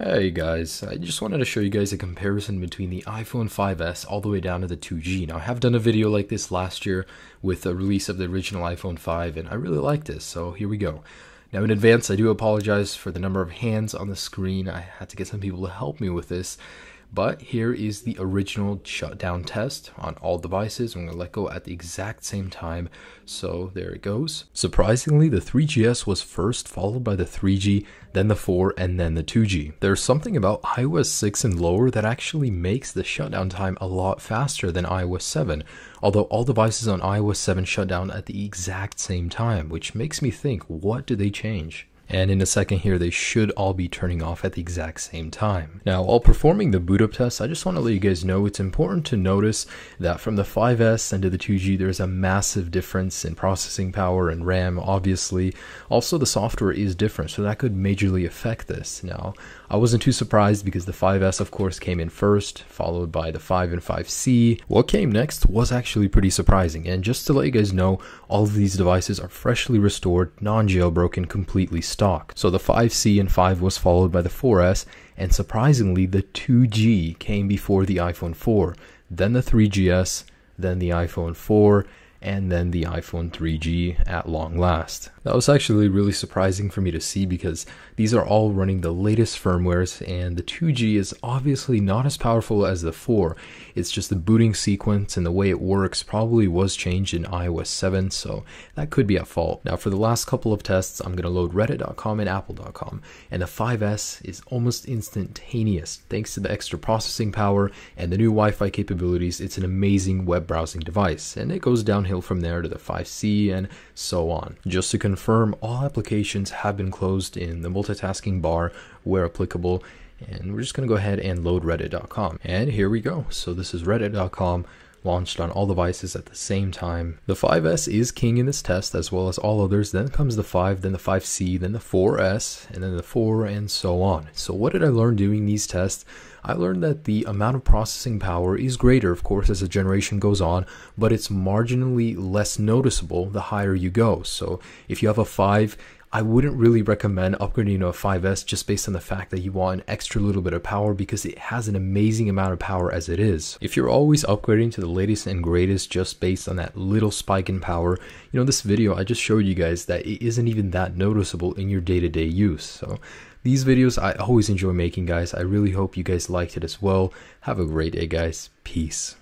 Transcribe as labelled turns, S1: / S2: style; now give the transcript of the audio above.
S1: Hey guys, I just wanted to show you guys a comparison between the iPhone 5S all the way down to the 2G. Now I have done a video like this last year with the release of the original iPhone 5 and I really liked this, so here we go. Now in advance I do apologize for the number of hands on the screen. I had to get some people to help me with this. But here is the original shutdown test on all devices. I'm going to let go at the exact same time. So there it goes. Surprisingly, the 3GS was first, followed by the 3G, then the 4, and then the 2G. There's something about iOS 6 and lower that actually makes the shutdown time a lot faster than iOS 7. Although all devices on iOS 7 shut down at the exact same time, which makes me think, what did they change? And in a second here, they should all be turning off at the exact same time. Now, while performing the boot up test, I just want to let you guys know it's important to notice that from the 5S and to the 2G, there's a massive difference in processing power and RAM, obviously. Also, the software is different, so that could majorly affect this. Now, I wasn't too surprised because the 5S, of course, came in first, followed by the 5 and 5C. What came next was actually pretty surprising. And just to let you guys know, all of these devices are freshly restored, non-jailbroken, completely stock. So the 5C and 5 was followed by the 4S, and surprisingly the 2G came before the iPhone 4, then the 3GS, then the iPhone 4, and then the iPhone 3G at long last. That was actually really surprising for me to see because these are all running the latest firmwares, and the 2G is obviously not as powerful as the 4. It's just the booting sequence and the way it works probably was changed in iOS 7, so that could be at fault. Now for the last couple of tests, I'm going to load reddit.com and apple.com, and the 5S is almost instantaneous. Thanks to the extra processing power and the new Wi-Fi capabilities, it's an amazing web browsing device, and it goes downhill from there to the 5C and so on. Just to confirm, all applications have been closed in the multitasking bar where applicable, and we're just going to go ahead and load reddit.com. And here we go. So this is reddit.com, launched on all devices at the same time. The 5S is king in this test as well as all others. Then comes the 5, then the 5C, then the 4S, and then the 4, and so on. So what did I learn doing these tests? I learned that the amount of processing power is greater, of course, as the generation goes on, but it's marginally less noticeable the higher you go. So if you have a 5, I wouldn't really recommend upgrading to a 5S just based on the fact that you want an extra little bit of power because it has an amazing amount of power as it is. If you're always upgrading to the latest and greatest just based on that little spike in power, this video I just showed you guys that it isn't even that noticeable in your day-to-day use. So these videos I always enjoy making, guys. I really hope you guys liked it as well. Have a great day, guys. Peace.